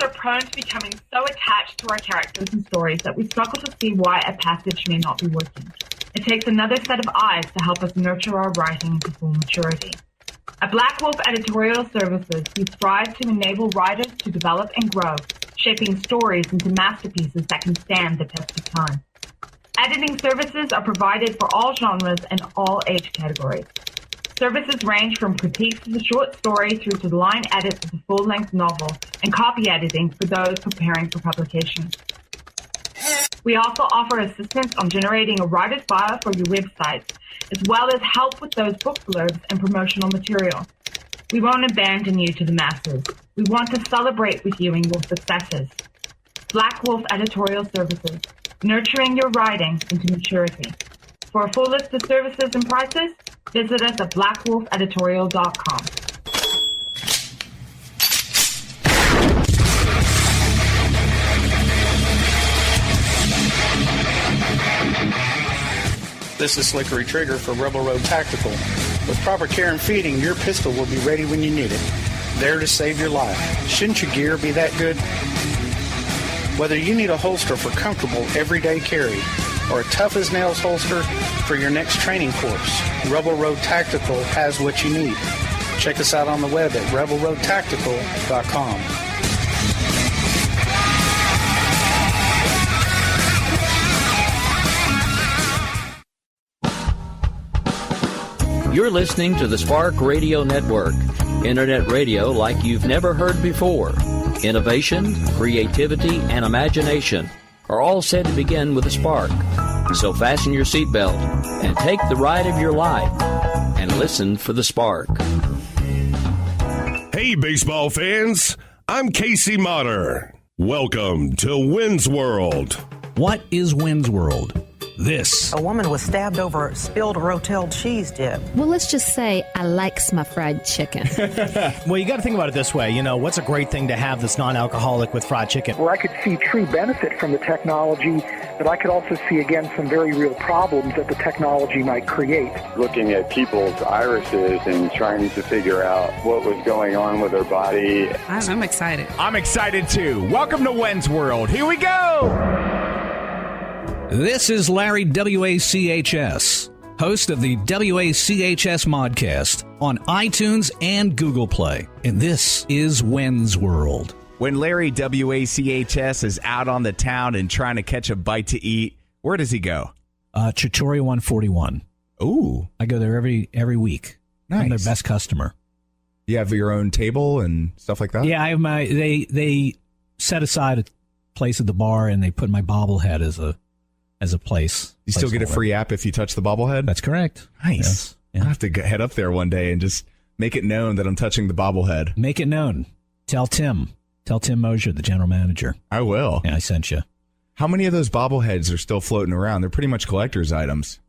are prone to becoming so attached to our characters and stories that we struggle to see why a passage may not be working. It takes another set of eyes to help us nurture our writing to full maturity. At Black Wolf Editorial Services, we strive to enable writers to develop and grow, shaping stories into masterpieces that can stand the test of time. Editing services are provided for all genres and all age categories. Services range from critiques of the short story through to line edits of the full-length novel and copy editing for those preparing for publication. We also offer assistance on generating a writer's bio for your websites, as well as help with those book blurbs and promotional material. We won't abandon you to the masses. We want to celebrate with you in your successes. Black Wolf Editorial Services, nurturing your writing into maturity. For a full list of services and prices, visit us at blackwolfeditorial.com. This is Slickery Trigger for Rebel Road Tactical. With proper care and feeding, your pistol will be ready when you need it. There to save your life. Shouldn't your gear be that good? Whether you need a holster for comfortable everyday carry or a tough-as-nails holster for your next training course, Rebel Road Tactical has what you need. Check us out on the web at rebelroadtactical.com. You're listening to the Spark Radio Network, internet radio like you've never heard before. Innovation, creativity, and imagination are all said to begin with a spark. So fasten your seatbelt and take the ride of your life and listen for the spark. Hey, baseball fans, I'm Casey Motter. Welcome to Wynn's World. What is Wynn's World? This. A woman was stabbed over spilled Rotel cheese dip. Well, let's just say I likes my fried chicken. Well, you got to think about it this way. You know, what's a great thing to have that's non-alcoholic with fried chicken? Well, I could see true benefit from the technology, but I could also see, again, some very real problems that the technology might create. Looking at people's irises and trying to figure out what was going on with their body. I'm excited. I'm excited, too. Welcome to Wynn's World. Here we go. This is Larry WACHS, host of the WACHS Modcast on iTunes and Google Play. And this is Wynn's World. When Larry WACHS is out on the town and trying to catch a bite to eat, where does he go? Trattoria 141. Ooh. I go there every week. Nice. I'm their best customer. You have your own table and stuff like that? Yeah, I have they set aside a place at the bar and they put my bobblehead as a place. You still get a free app if you touch the bobblehead? That's correct. Nice. Yes. Yeah. I'll have to head up there one day and just make it known that I'm touching the bobblehead. Make it known. Tell Tim Mosier, the general manager. I will. Yeah, I sent you. How many of those bobbleheads are still floating around? They're pretty much collector's items.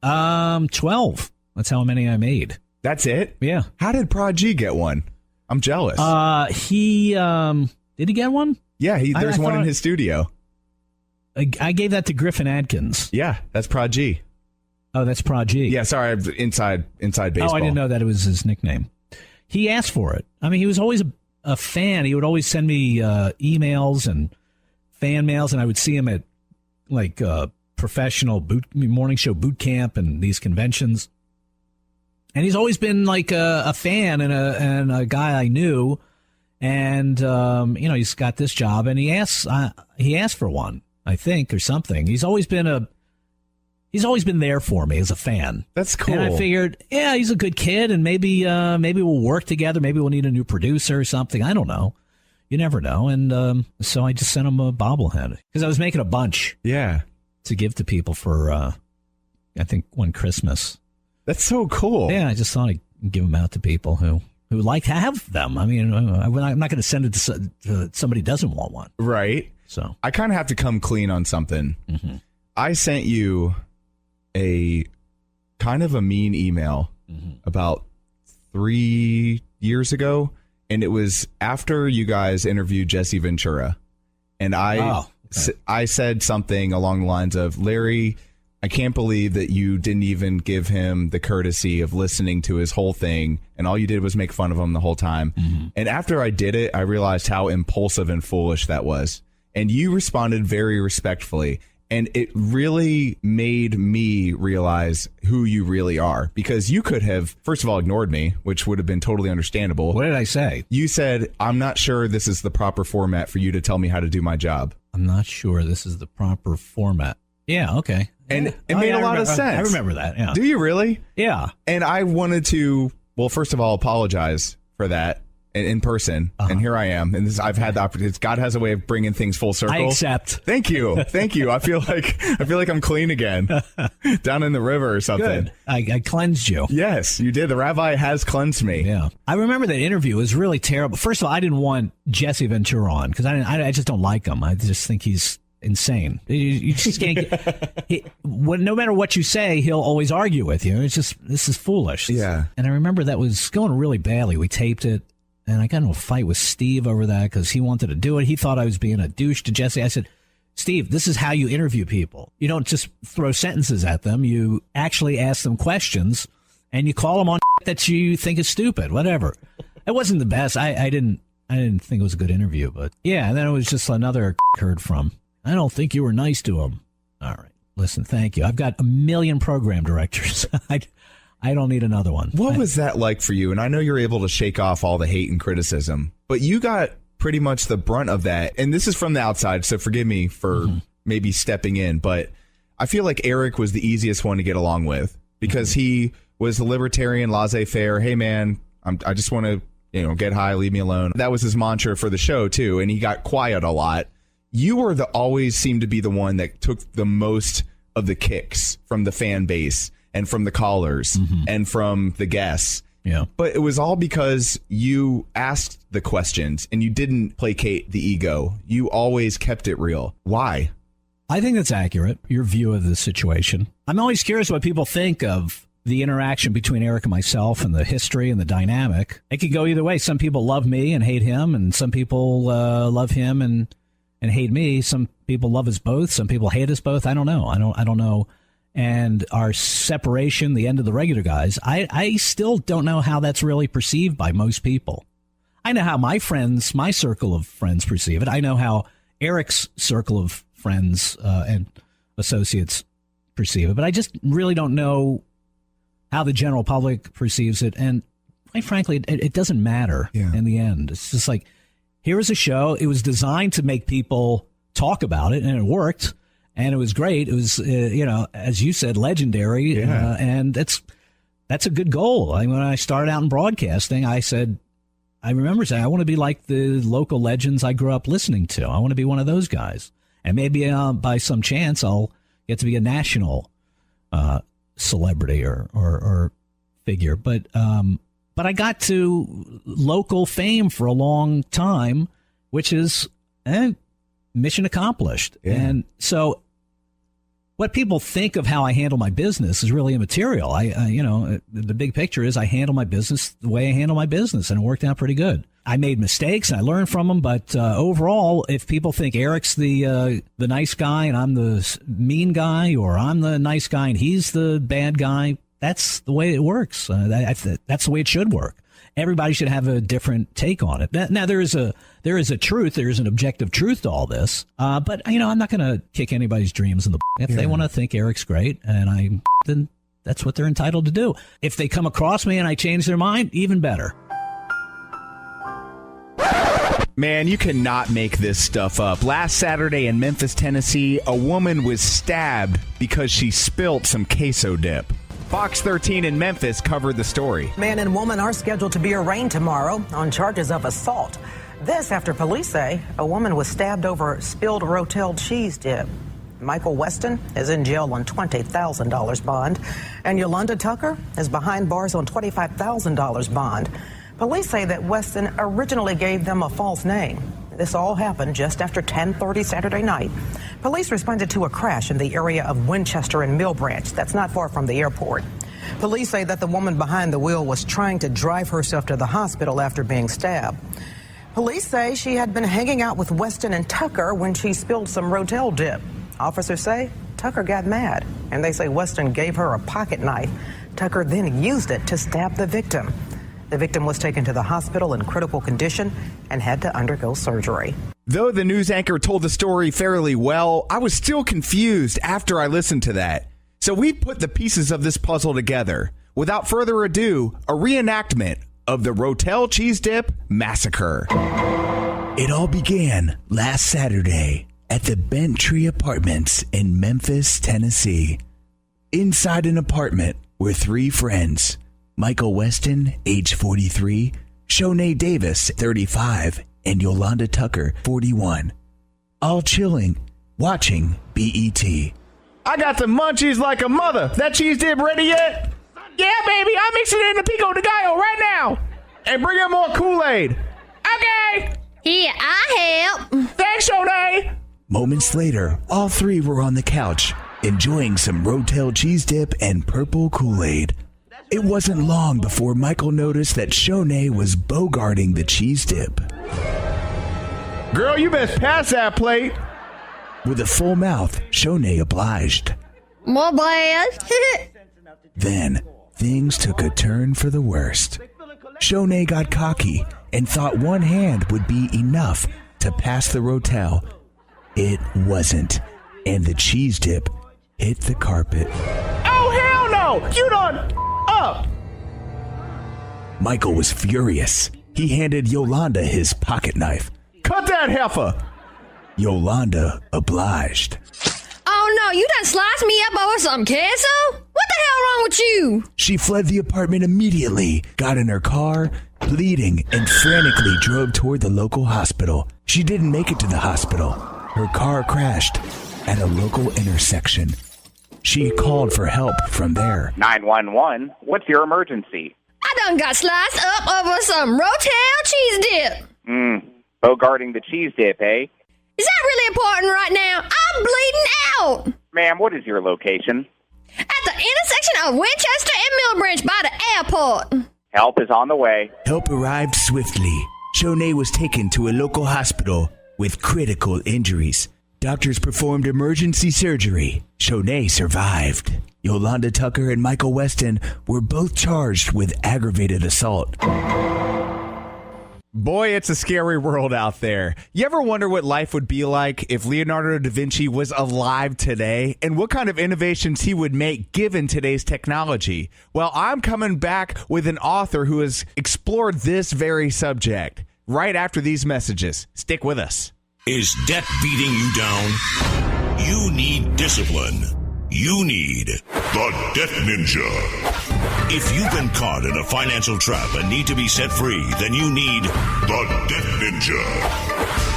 12. That's how many I made. That's it? Yeah. How did Prod G get one? I'm jealous. Did he get one? Yeah, there's one in his studio. I gave that to Griffin Adkins. Yeah, that's Prod G. Oh, that's Prod G. Yeah, sorry, inside baseball. Oh, I didn't know that it was his nickname. He asked for it. I mean, he was always a fan. He would always send me emails and fan mails, and I would see him at like professional morning show boot camp and these conventions. And he's always been like a fan and a guy I knew. And he's got this job, and he asked for one, I think, or something. He's always been there for me as a fan. That's cool. And I figured, yeah, he's a good kid, and maybe we'll work together. Maybe we'll need a new producer or something. I don't know. You never know. And so I just sent him a bobblehead because I was making a bunch. Yeah. To give to people for, I think, one Christmas. That's so cool. Yeah, I just thought I'd give them out to people who like to have them. I mean, I'm not going to send it to somebody who doesn't want one. Right. So I kind of have to come clean on something. Mm-hmm. I sent you a kind of a mean email about 3 years ago, and it was after you guys interviewed Jesse Ventura. And I said something along the lines of, Larry I can't believe that you didn't even give him the courtesy of listening to his whole thing, and all you did was make fun of him the whole time. Mm-hmm. And after I did it, I realized how impulsive and foolish that was. And you responded very respectfully. And it really made me realize who you really are, because you could have, first of all, ignored me, which would have been totally understandable. What did I say? You said, I'm not sure this is the proper format for you to tell me how to do my job. I'm not sure this is the proper format. Yeah, okay. And it made a lot of sense. I remember that, yeah. Do you really? Yeah. And I wanted to, well, first of all, apologize for that in person. And here I am. And I've had the opportunity. God has a way of bringing things full circle. I accept. Thank you. Thank you. I feel like I'm clean again. Down in the river or something. Good. I cleansed you. Yes, you did. The rabbi has cleansed me. Yeah. I remember that interview. It was really terrible. First of all, I didn't want Jesse Ventura on because I just don't like him. I just think he's insane. You just can't no matter what you say, he'll always argue with you. It's just, this is foolish. Yeah. And I remember that was going really badly. We taped it, and I got into a fight with Steve over that because he wanted to do it. He thought I was being a douche to Jesse. I said, Steve, this is how you interview people. You don't just throw sentences at them. You actually ask them questions, and you call them on that you think is stupid, whatever. It wasn't the best. I didn't think it was a good interview, but yeah. And then it was just another heard from. I don't think you were nice to him. All right. Listen, thank you. I've got a million program directors. I don't need another one. What was that like for you? And I know you're able to shake off all the hate and criticism, but you got pretty much the brunt of that. And this is from the outside, so forgive me for maybe stepping in, but I feel like Eric was the easiest one to get along with because he was the libertarian, laissez-faire. Hey, man, I just want to get high, leave me alone. That was his mantra for the show, too, and he got quiet a lot. You were always seemed to be the one that took the most of the kicks from the fan base and from the callers and from the guests. Yeah. But it was all because you asked the questions and you didn't placate the ego. You always kept it real. Why? I think that's accurate, your view of the situation. I'm always curious what people think of the interaction between Eric and myself and the history and the dynamic. It could go either way. Some people love me and hate him, and some people love him and hate me. Some people love us both. Some people hate us both. I don't know. I don't know. And our separation, the end of the regular guys, I still don't know how that's really perceived by most people. I know how my circle of friends perceive it. I know how Eric's circle of friends and associates perceive it. But I just really don't know how the general public perceives it. And quite frankly, it doesn't matter in the end. It's just like, here was a show. It was designed to make people talk about it, and it worked, and it was great. It was, as you said, legendary, and that's a good goal. When I started out in broadcasting, I remember saying, I want to be like the local legends I grew up listening to. I want to be one of those guys, and maybe by some chance I'll get to be a national celebrity or figure, but I got to local fame for a long time, which is mission accomplished. Yeah. And so what people think of how I handle my business is really immaterial. The big picture is I handle my business the way I handle my business, and it worked out pretty good. I made mistakes and I learned from them, but overall, if people think Eric's the nice guy and I'm the mean guy, or I'm the nice guy and he's the bad guy, that's the way it works. That's the way it should work. Everybody should have a different take on it. Now there is a truth. There is an objective truth to all this. But I'm not going to kick anybody's dreams in the. If they want to think Eric's great, then that's what they're entitled to do. If they come across me and I change their mind, even better. Man, you cannot make this stuff up. Last Saturday in Memphis, Tennessee, a woman was stabbed because she spilt some queso dip. Fox 13 in Memphis covered the story. Man and woman are scheduled to be arraigned tomorrow on charges of assault. This after police say a woman was stabbed over spilled Rotel cheese dip. Michael Weston is in jail on $20,000 bond, and Yolanda Tucker is behind bars on $25,000 bond. Police say that Weston originally gave them a false name. This all happened just after 10:30 Saturday night. Police responded to a crash in the area of Winchester and Mill Branch. That's not far from the airport. Police say that the woman behind the wheel was trying to drive herself to the hospital after being stabbed. Police say she had been hanging out with Weston and Tucker when she spilled some Rotel dip. Officers say Tucker got mad, and they say Weston gave her a pocket knife. Tucker then used it to stab the victim. The victim was taken to the hospital in critical condition and had to undergo surgery. Though the news anchor told the story fairly well, I was still confused after I listened to that. So we put the pieces of this puzzle together. Without further ado, a reenactment of the Rotel cheese dip massacre. It all began last Saturday at the Bent Tree Apartments in Memphis, Tennessee. Inside an apartment were three friends: Michael Weston, age 43, Shonay Davis, 35, and Yolanda Tucker, 41. All chilling, watching BET. I got the munchies like a mother. That cheese dip ready yet? Yeah, baby, I'm mixing it in the pico de gallo right now. And bring in more Kool-Aid. Okay. Here, I help. Thanks, Shonay. Moments later, all three were on the couch, enjoying some Rotel cheese dip and purple Kool-Aid. It wasn't long before Michael noticed that Shonay was bogarting the cheese dip. Girl, you best pass that plate. With a full mouth, Shonay obliged. More bad. Then, things took a turn for the worst. Shonay got cocky and thought one hand would be enough to pass the Rotel. It wasn't, and the cheese dip hit the carpet. Oh, hell no! You done up! Michael was furious. He handed Yolanda his pocket knife. Cut that heifer! Yolanda obliged. Oh no, you done sliced me up over some queso? What the hell wrong with you? She fled the apartment immediately, got in her car, bleeding, and frantically drove toward the local hospital. She didn't make it to the hospital. Her car crashed at a local intersection. She called for help from there. 911, what's your emergency? I done got sliced up over some Rotel cheese dip. Bogarting the cheese dip, eh? Is that really important right now? I'm bleeding out. Ma'am, what is your location? At the intersection of Winchester and Millbranch by the airport. Help is on the way. Help arrived swiftly. Shonay was taken to a local hospital with critical injuries. Doctors performed emergency surgery. Shonay survived. Yolanda Tucker and Michael Weston were both charged with aggravated assault. Boy, it's a scary world out there. You ever wonder what life would be like if Leonardo da Vinci was alive today and what kind of innovations he would make given today's technology? Well, I'm coming back with an author who has explored this very subject right after these messages. Stick with us. Is debt beating you down? You need discipline. You need the Debt Ninja. If you've been caught in a financial trap and need to be set free, then you need the Debt Ninja.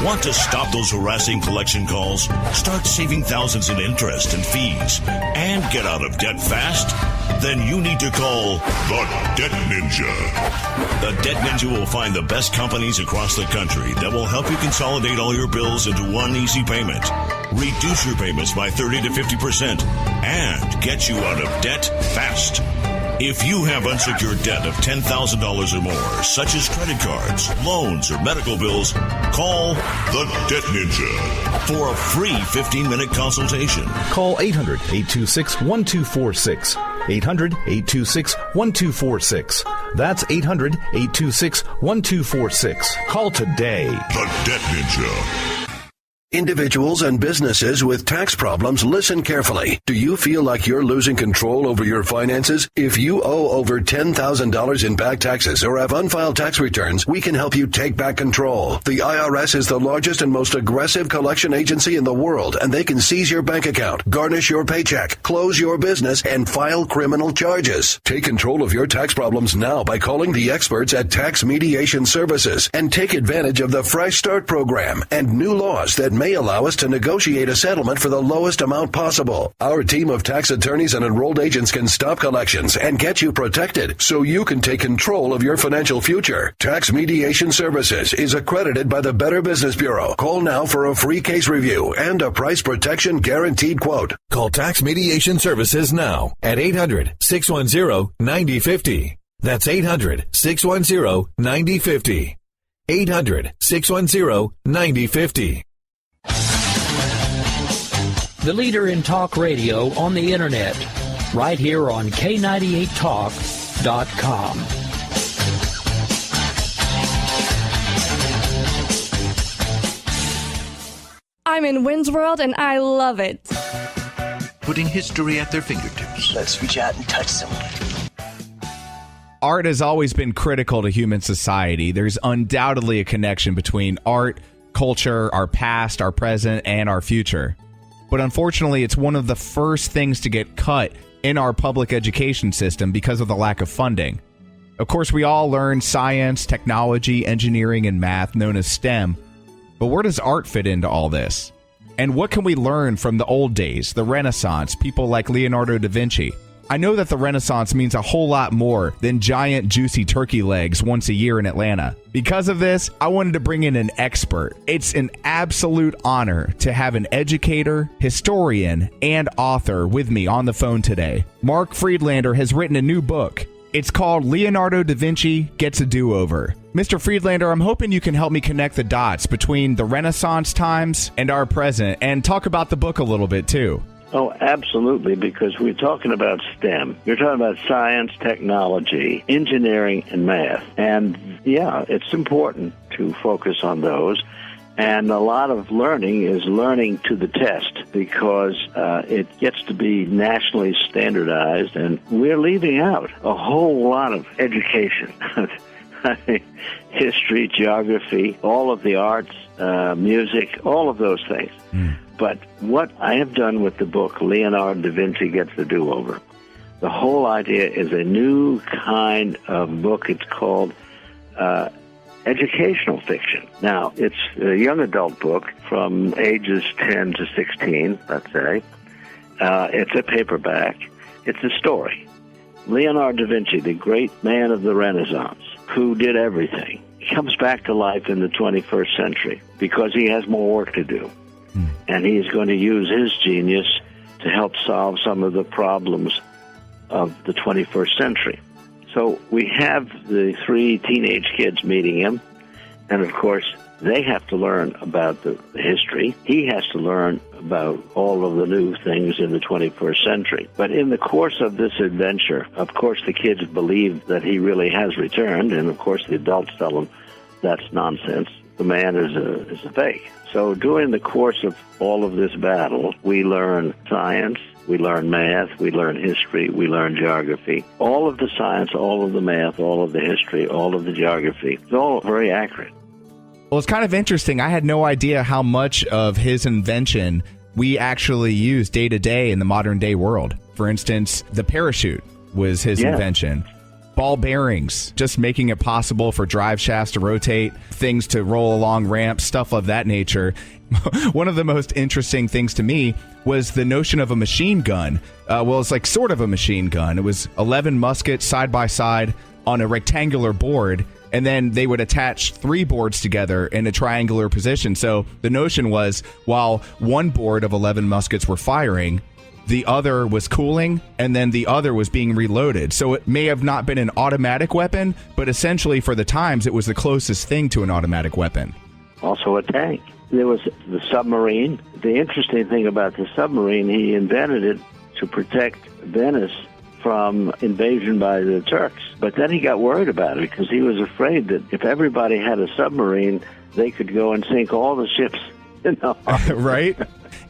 Want to stop those harassing collection calls? Start saving thousands in interest and fees and get out of debt fast? Then you need to call the Debt Ninja. The Debt Ninja will find the best companies across the country that will help you consolidate all your bills into one easy payment, reduce your payments by 30 to 50%, and get you out of debt fast. If you have unsecured debt of $10,000 or more, such as credit cards, loans, or medical bills, call the Debt Ninja for a free 15-minute consultation. Call 800-826-1246. 800-826-1246. That's 800-826-1246. Call today. The Debt Ninja. Individuals and businesses with tax problems, listen carefully. Do you feel like you're losing control over your finances? If you owe over $10,000 in back taxes or have unfiled tax returns, we can help you take back control. The IRS is the largest and most aggressive collection agency in the world, and they can seize your bank account, garnish your paycheck, close your business, and file criminal charges. Take control of your tax problems now by calling the experts at Tax Mediation Services and take advantage of the Fresh Start program and new laws that may allow us to negotiate a settlement for the lowest amount possible. Our team of tax attorneys and enrolled agents can stop collections and get you protected so you can take control of your financial future. Tax Mediation Services is accredited by the Better Business Bureau. Call now for a free case review and a price protection guaranteed quote. Call Tax Mediation Services now at 800-610-9050. That's 800-610-9050. 800-610-9050. the leader in talk radio on the Internet, right here on K98Talk.com. I'm in Wynn's World and I love it. Putting history at their fingertips. Let's reach out and touch someone. Art has always been critical to human society. There's undoubtedly a connection between art, culture, our past, our present, and our future. But unfortunately, it's one of the first things to get cut in our public education system because of the lack of funding. Of course, we all learn science, technology, engineering, and math, known as STEM. But where does art fit into all this? And what can we learn from the old days, the Renaissance, people like Leonardo da Vinci? I know that the Renaissance means a whole lot more than giant, juicy turkey legs once a year in Atlanta. Because of this, I wanted to bring in an expert. It's an absolute honor to have an educator, historian, and author with me on the phone today. Mark Friedlander has written a new book. It's called Leonardo da Vinci Gets a Do-Over. Mr. Friedlander, I'm hoping you can help me connect the dots between the Renaissance times and our present and talk about the book a little bit, too. Oh, absolutely, because we're talking about STEM. You're talking about science, technology, engineering, and math. And, yeah, it's important to focus on those. And a lot of learning is learning to the test because it gets to be nationally standardized, and we're leaving out a whole lot of education. I mean, history, geography, all of the arts, music, all of those things. But what I have done with the book, Leonardo da Vinci Gets the Do-Over, the whole idea is a new kind of book. It's called educational fiction. Now, it's a young adult book from ages 10 to 16, let's say. It's a paperback. It's a story. Leonardo da Vinci, the great man of the Renaissance, who did everything, he comes back to life in the 21st century because he has more work to do. And he's going to use his genius to help solve some of the problems of the 21st century. So we have the three teenage kids meeting him, and of course, they have to learn about the history. He has to learn about all of the new things in the 21st century. But in the course of this adventure, of course, the kids believe that he really has returned, and of course, the adults tell them that's nonsense. The man is a fake. So during the course of all of this battle, we learn science, we learn math, we learn history, we learn geography. All of the science, all of the math, all of the history, all of the geography, it's all very accurate. Well, it's kind of interesting. I had no idea how much of his invention we actually use day to day in the modern day world. For instance, the parachute was his invention. Ball bearings, just making it possible for drive shafts to rotate, things to roll along ramps, stuff of that nature. One of the most interesting things to me was the notion of a machine gun. Well, it's like sort of a machine gun. It was 11 muskets side by side on a rectangular board, and then they would attach 3 boards together in a triangular position. So the notion was, while one board of 11 muskets were firing, the other was cooling, and then the other was being reloaded. So it may have not been an automatic weapon, but essentially for the times, it was the closest thing to an automatic weapon. Also a tank. There was the submarine. The interesting thing about the submarine, he invented it to protect Venice from invasion by the Turks. But then he got worried about it because he was afraid that if everybody had a submarine, they could go and sink all the ships in the harbor. Right?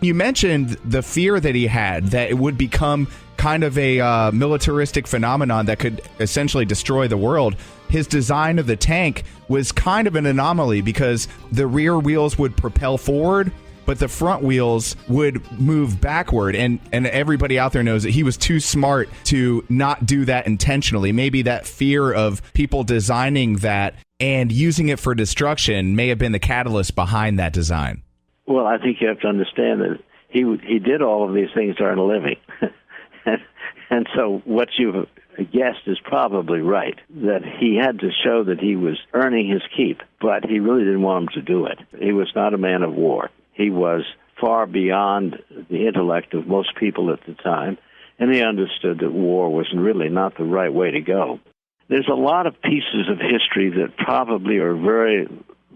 You mentioned the fear that he had, that it would become kind of a militaristic phenomenon that could essentially destroy the world. His design of the tank was kind of an anomaly because the rear wheels would propel forward, but the front wheels would move backward. And everybody out there knows that he was too smart to not do that intentionally. Maybe that fear of people designing that and using it for destruction may have been the catalyst behind that design. Well, I think you have to understand that he did all of these things to earn a living. And so what you've guessed is probably right, that he had to show that he was earning his keep, but he really didn't want him to do it. He was not a man of war. He was far beyond the intellect of most people at the time, and he understood that war was really not the right way to go. There's a lot of pieces of history that probably are very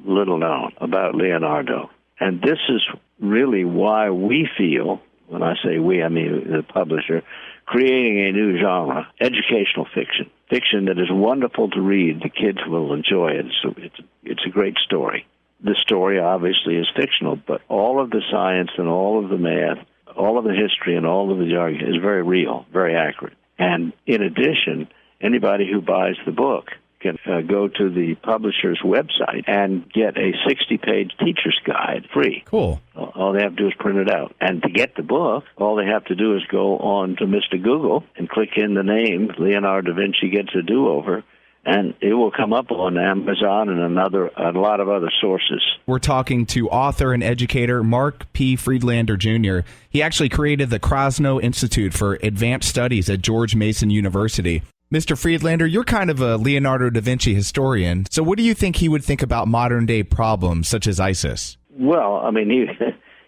little known about Leonardo. And this is really why we feel when I say we, I mean the publisher, creating a new genre, educational fiction. Fiction that is wonderful to read. The kids will enjoy it. It's a great story. The story obviously is fictional, but all of the science and all of the math, all of the history and all of the jargon is very real, very accurate. And in addition, anybody who buys the book can go to the publisher's website and get a 60-page teacher's guide free. Cool. All they have to do is print it out. And to get the book, all they have to do is go on to Mr. Google and click in the name, Leonardo da Vinci Gets a Do-Over, and it will come up on Amazon and a lot of other sources. We're talking to author and educator Mark P. Friedlander Jr. He actually created the Krasno Institute for Advanced Studies at George Mason University. Mr. Friedlander, you're kind of a Leonardo da Vinci historian. So what do you think he would think about modern-day problems such as ISIS? Well, I mean,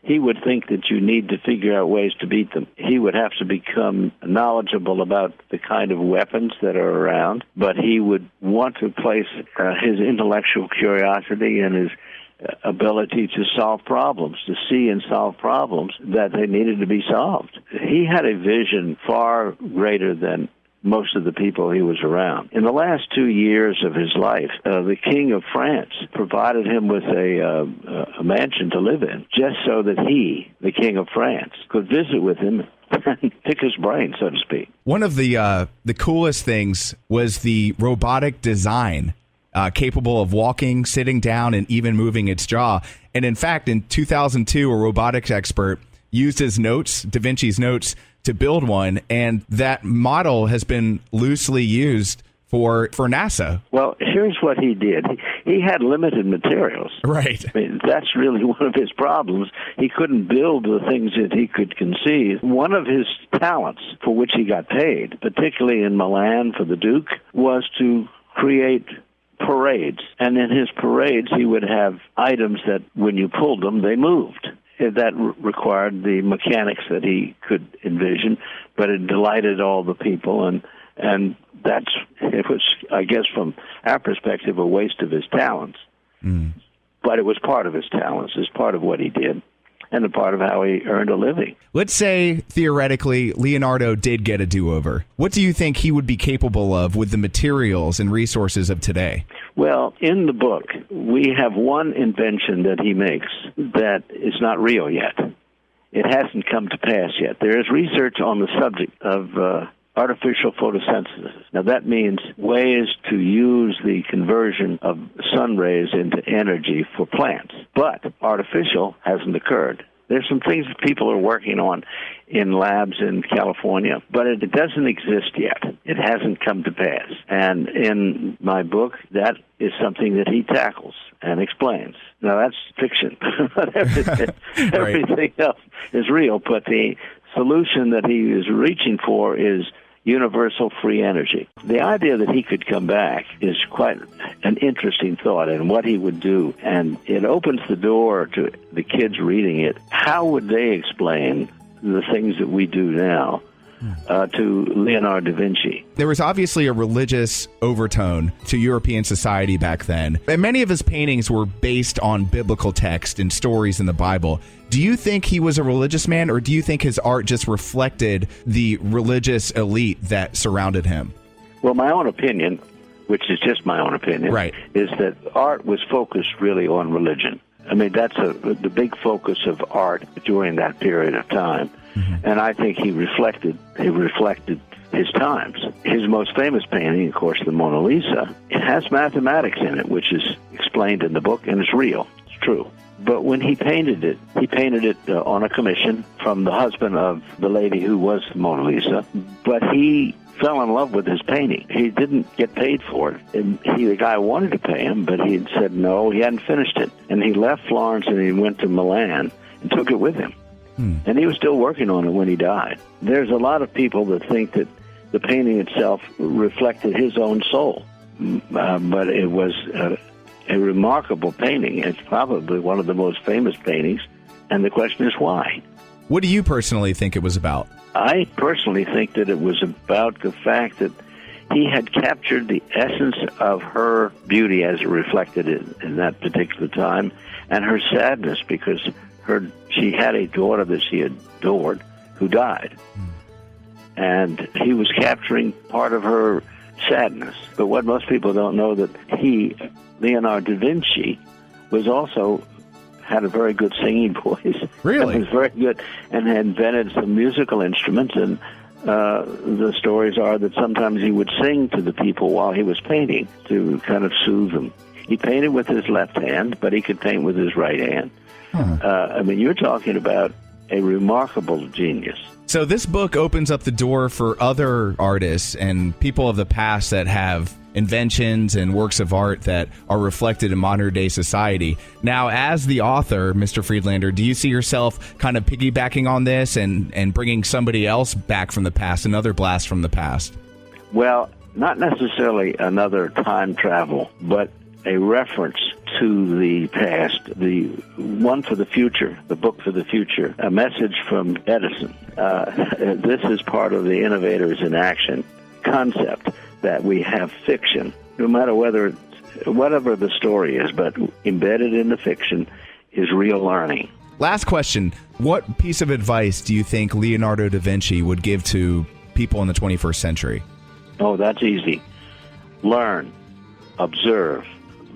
he would think that you need to figure out ways to beat them. He would have to become knowledgeable about the kind of weapons that are around, but he would want to place his intellectual curiosity and his ability to solve problems, to see and solve problems that they needed to be solved. He had a vision far greater than most of the people he was around. In the last 2 years of his life, the King of France provided him with a mansion to live in, just so that he, the King of France, could visit with him and pick his brain, so to speak. One of the coolest things was the robotic design, capable of walking, sitting down, and even moving its jaw. And in fact, in 2002, a robotics expert used his notes, Da Vinci's notes, to build one, and that model has been loosely used for NASA. Well, here's what he did. He had limited materials. Right. I mean, that's really one of his problems. He couldn't build the things that he could conceive. One of his talents for which he got paid, particularly in Milan for the Duke, was to create parades. And in his parades, he would have items that when you pulled them, they moved. That required the mechanics that he could envision, but it delighted all the people, and it was, I guess, from our perspective, a waste of his talents. But it was part of his talents. It's part of what he did, and a part of how he earned a living. Let's say, theoretically, Leonardo did get a do-over. What do you think he would be capable of with the materials and resources of today? Well, in the book, we have one invention that he makes that is not real yet. It hasn't come to pass yet. There is research on the subject of artificial photosynthesis. Now, that means ways to use the conversion of sun rays into energy for plants. But artificial hasn't occurred. There's some things that people are working on in labs in California, but it doesn't exist yet. It hasn't come to pass. And in my book, that is something that he tackles and explains. Now, that's fiction. Everything else is real, but the solution that he is reaching for is universal free energy. The idea that he could come back is quite an interesting thought, and what he would do. And it opens the door to the kids reading it. How would they explain the things that we do now to Leonardo da Vinci? There was obviously a religious overtone to European society back then, and many of his paintings were based on biblical text and stories in the Bible. Do you think he was a religious man, or do you think his art just reflected the religious elite that surrounded him? Well, my own opinion, which is just my own opinion, right, is that art was focused really on religion. I mean, that's the big focus of art during that period of time. And I think he reflected his times. His most famous painting, of course, the Mona Lisa, it has mathematics in it, which is explained in the book, and it's real. It's true. But when he painted it on a commission from the husband of the lady who was the Mona Lisa, but he fell in love with his painting. He didn't get paid for it. And the guy wanted to pay him, but he had said no, he hadn't finished it. And he left Florence and he went to Milan and took it with him. And he was still working on it when he died. There's a lot of people that think that the painting itself reflected his own soul. But it was a remarkable painting. It's probably one of the most famous paintings. And the question is why? What do you personally think it was about? I personally think that it was about the fact that he had captured the essence of her beauty as it reflected in that particular time, and her sadness, because she had a daughter that she adored who died. And he was capturing part of her sadness. But what most people don't know, that Leonardo da Vinci, had a very good singing voice. Really? It was very good, and had invented some musical instruments. And the stories are that sometimes he would sing to the people while he was painting to kind of soothe them. He painted with his left hand, but he could paint with his right hand. You're talking about a remarkable genius. So this book opens up the door for other artists and people of the past that have inventions and works of art that are reflected in modern-day society. Now, as the author, Mr. Friedlander, do you see yourself kind of piggybacking on this and bringing somebody else back from the past, another blast from the past? Well, not necessarily another time travel, but a reference to the past, the one for the future, the book for the future, a message from Edison. This is part of the Innovators in Action concept, that we have fiction, no matter whatever the story is, but embedded in the fiction is real learning. Last question. What piece of advice do you think Leonardo da Vinci would give to people in the 21st century? Oh, that's easy. Learn, observe,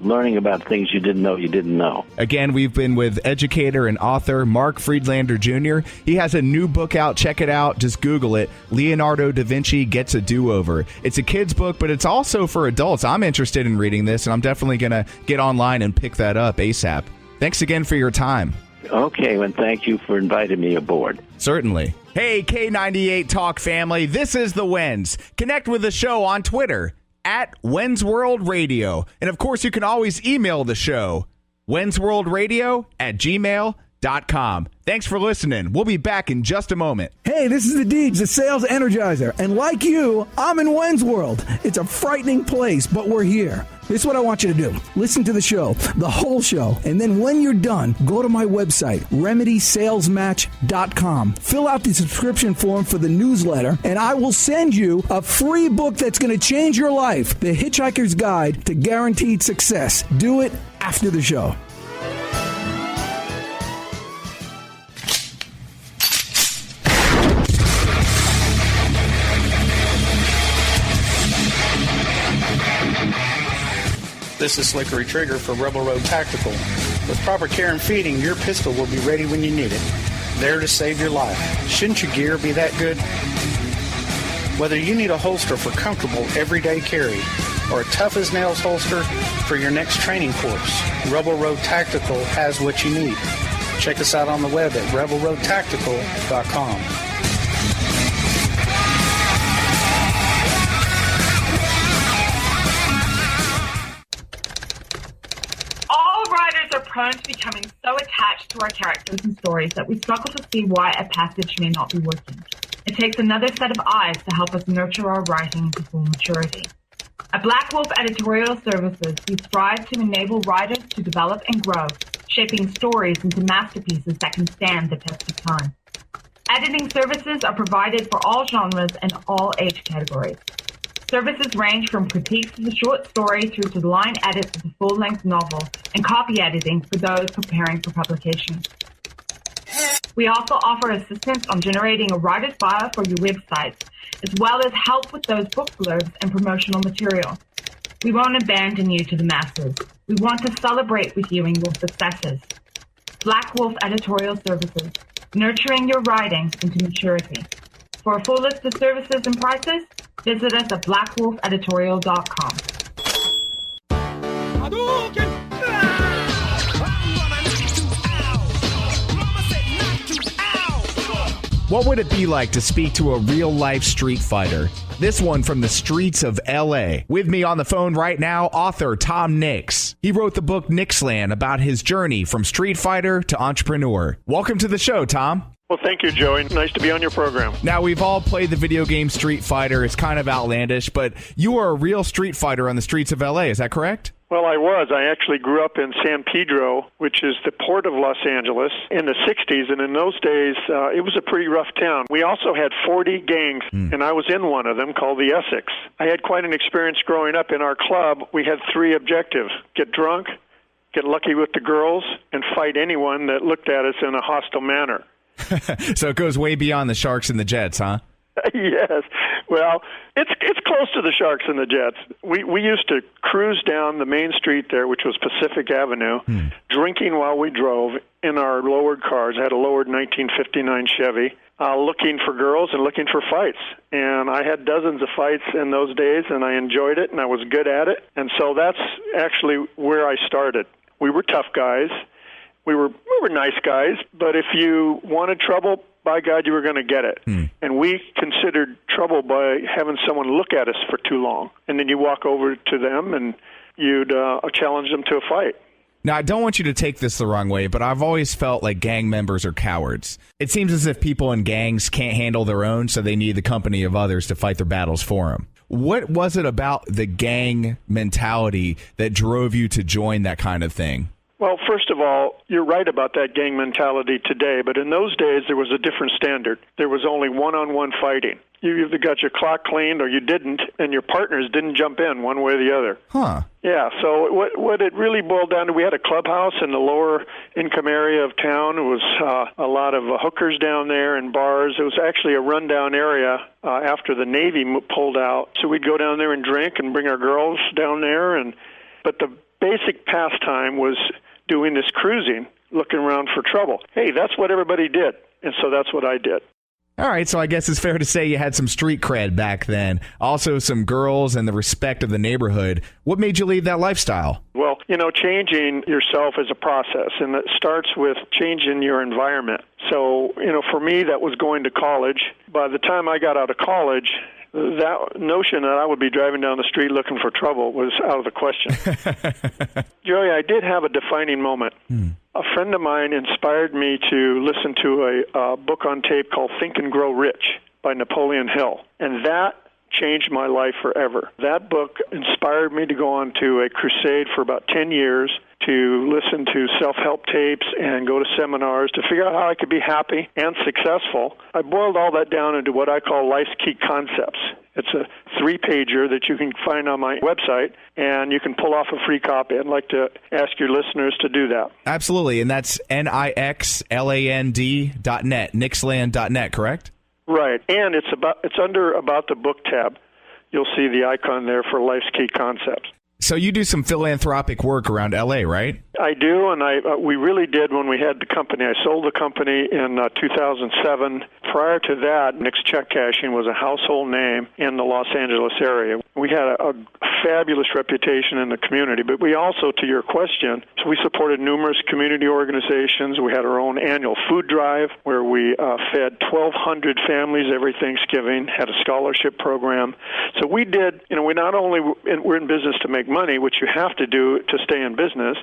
learning about things you didn't know. Again, we've been with educator and author Mark Friedlander Jr. He has a new book out. Check it out. Just Google it. Leonardo da Vinci Gets a Do-Over. It's a kid's book, but it's also for adults. I'm interested in reading this, and I'm definitely going to get online and pick that up ASAP. Thanks again for your time. Okay, and thank you for inviting me aboard. Certainly. Hey, K98 Talk family. This is The Wens. Connect with the show on Twitter at Wens World Radio. And of course, you can always email the show, wensworldradio@gmail.com. Thanks for listening. We'll be back in just a moment. Hey, this is the Deej, the sales energizer. And like you, I'm in Wens World. It's a frightening place, but we're here. This is what I want you to do. Listen to the show, the whole show. And then when you're done, go to my website, remedysalesmatch.com. Fill out the subscription form for the newsletter, and I will send you a free book that's going to change your life, The Hitchhiker's Guide to Guaranteed Success. Do it after the show. This is Slickery Trigger for Rebel Road Tactical. With proper care and feeding, your pistol will be ready when you need it, there to save your life. Shouldn't your gear be that good? Whether you need a holster for comfortable everyday carry or a tough-as-nails holster for your next training course, Rebel Road Tactical has what you need. Check us out on the web at rebelroadtactical.com. Are prone to becoming so attached to our characters and stories that we struggle to see why a passage may not be working. It takes another set of eyes to help us nurture our writing to full maturity. At Black Wolf Editorial Services, we strive to enable writers to develop and grow, shaping stories into masterpieces that can stand the test of time. Editing services are provided for all genres and all age categories. Services range from critiques of the short story through to line edits of the full-length novel and copy editing for those preparing for publication. We also offer assistance on generating a writer's bio for your websites, as well as help with those book blurbs and promotional material. We won't abandon you to the masses. We want to celebrate with you in your successes. Black Wolf Editorial Services, nurturing your writing into maturity. For a full list of services and prices, visit us at blackwolfeditorial.com. What would it be like to speak to a real-life street fighter? This one from the streets of L.A. With me on the phone right now, author Tom Nix. He wrote the book Nixland about his journey from street fighter to entrepreneur. Welcome to the show, Tom. Well, thank you, Joey. Nice to be on your program. Now, we've all played the video game Street Fighter. It's kind of outlandish, but you are a real street fighter on the streets of L.A., is that correct? Well, I was. I actually grew up in San Pedro, which is the port of Los Angeles, in the 60s, and in those days, it was a pretty rough town. We also had 40 gangs, and I was in one of them called the Essex. I had quite an experience growing up. In our club, we had 3 objectives: get drunk, get lucky with the girls, and fight anyone that looked at us in a hostile manner. So it goes way beyond the Sharks and the Jets, huh? Yes. Well, it's close to the Sharks and the Jets. We used to cruise down the main street there, which was Pacific Avenue, drinking while we drove in our lowered cars. I had a lowered 1959 Chevy, looking for girls and looking for fights. And I had dozens of fights in those days, and I enjoyed it, and I was good at it. And so that's actually where I started. We were tough guys. We were nice guys, but if you wanted trouble, by God, you were going to get it. And we considered trouble by having someone look at us for too long. And then you walk over to them and you'd challenge them to a fight. Now, I don't want you to take this the wrong way, but I've always felt like gang members are cowards. It seems as if people in gangs can't handle their own, so they need the company of others to fight their battles for them. What was it about the gang mentality that drove you to join that kind of thing? Well, first of all, you're right about that gang mentality today, but in those days there was a different standard. There was only one-on-one fighting. You either got your clock cleaned or you didn't, and your partners didn't jump in one way or the other. Huh. Yeah, so what it really boiled down to, we had a clubhouse in the lower income area of town. It was a lot of hookers down there and bars. It was actually a rundown area after the Navy pulled out. So we'd go down there and drink and bring our girls down there. But the basic pastime was doing this cruising, looking around for trouble. Hey, that's what everybody did, and so that's what I did. All right, so I guess it's fair to say you had some street cred back then. Also some girls and the respect of the neighborhood. What made you leave that lifestyle? Well, changing yourself is a process, and it starts with changing your environment. So, for me, that was going to college. By the time I got out of college, that notion that I would be driving down the street looking for trouble was out of the question. Joey, I did have a defining moment. A friend of mine inspired me to listen to a book on tape called Think and Grow Rich by Napoleon Hill, and that changed my life forever. That book inspired me to go on to a crusade for about 10 years to listen to self-help tapes and go to seminars to figure out how I could be happy and successful. I boiled all that down into what I call life's key concepts. It's a 3-pager that you can find on my website, and you can pull off a free copy. I'd like to ask your listeners to do that. Absolutely, and that's nixland.net, nixland.net, correct? Right, and it's under About the Book tab. You'll see the icon there for Life's Key Concepts. So you do some philanthropic work around L.A., right? I do, and we really did when we had the company. I sold the company in 2007. Prior to that, Nix Check Cashing was a household name in the Los Angeles area. We had a fabulous reputation in the community, but we also, to your question, so we supported numerous community organizations. We had our own annual food drive where we fed 1,200 families every Thanksgiving, had a scholarship program. So we did, we not only, we're in business to make money, which you have to do to stay in business,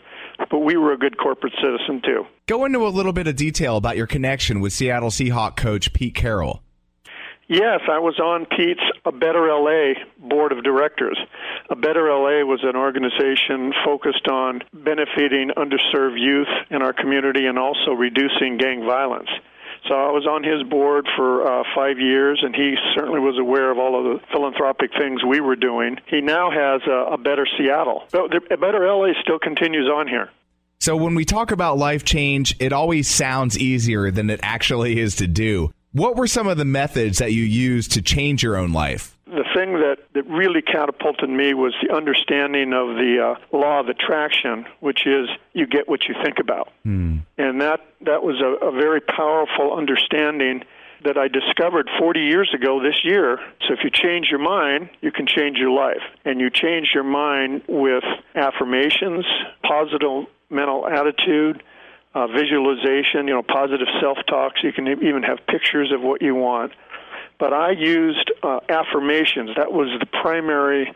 but we were a good corporate citizen too. Go into a little bit of detail about your connection with Seattle Seahawks coach Pete Carroll. Yes, I was on Pete's A Better LA board of directors. A Better LA was an organization focused on benefiting underserved youth in our community and also reducing gang violence. So I was on his board for 5 years, and he certainly was aware of all of the philanthropic things we were doing. He now has a Better Seattle. But A Better LA still continues on here. So when we talk about life change, it always sounds easier than it actually is to do. What were some of the methods that you used to change your own life? The thing that really catapulted me was the understanding of the law of attraction, which is you get what you think about. And that was a very powerful understanding that I discovered 40 years ago this year. So if you change your mind, you can change your life. And you change your mind with affirmations, positive mental attitude, visualization, positive self-talks. You can even have pictures of what you want. But I used affirmations. That was the primary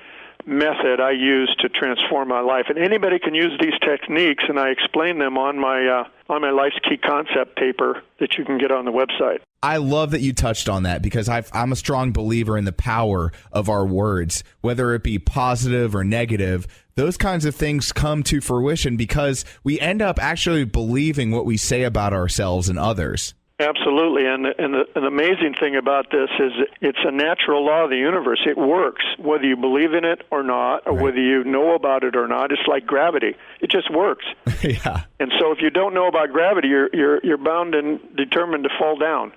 method I used to transform my life. And anybody can use these techniques, and I explain them on my Life's Key Concept paper that you can get on the website. I love that you touched on that because I'm a strong believer in the power of our words, whether it be positive or negative. Those kinds of things come to fruition because we end up actually believing what we say about ourselves and others. Absolutely, and the amazing thing about this is it's a natural law of the universe. It works, whether you believe in it or not, or whether you know about it or not. It's like gravity; it just works. Yeah. And so, if you don't know about gravity, you're bound and determined to fall down,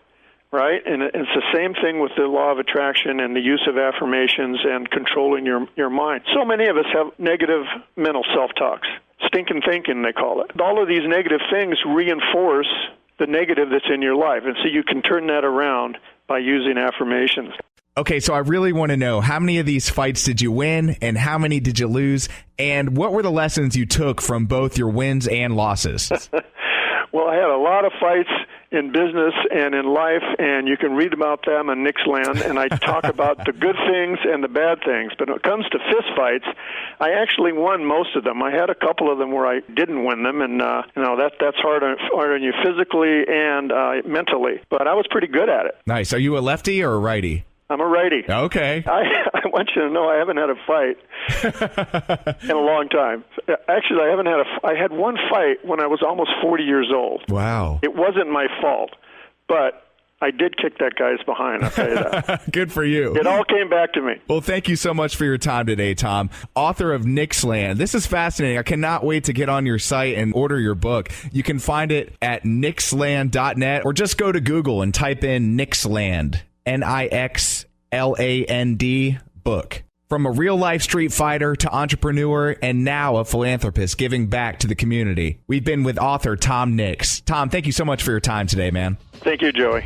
right? And it's the same thing with the law of attraction and the use of affirmations and controlling your mind. So many of us have negative mental self-talks, stinking thinking, they call it. All of these negative things reinforce the negative that's in your life. And so you can turn that around by using affirmations. Okay, so I really want to know, how many of these fights did you win and how many did you lose? And what were the lessons you took from both your wins and losses? Well, I had a lot of fights in business and in life, and you can read about them in Nick's Land, and I talk about the good things and the bad things. But when it comes to fist fights, I actually won most of them. I had a couple of them where I didn't win them, and that's hard on you physically and mentally. But I was pretty good at it. Nice. Are you a lefty or a righty? I'm a righty. Okay. I want you to know I haven't had a fight in a long time. Actually, I had one fight when I was almost 40 years old. Wow. It wasn't my fault, but I did kick that guy's behind, I'll tell you that. Good for you. It all came back to me. Well, thank you so much for your time today, Tom. Author of Nick's Land. This is fascinating. I cannot wait to get on your site and order your book. You can find it at nicksland.net, or just go to Google and type in Nick's Land. NIXLAND book. From a real-life street fighter to entrepreneur and now a philanthropist giving back to the community. We've been with author Tom Nicks. Tom, thank you so much for your time today, man. Thank you, Joey.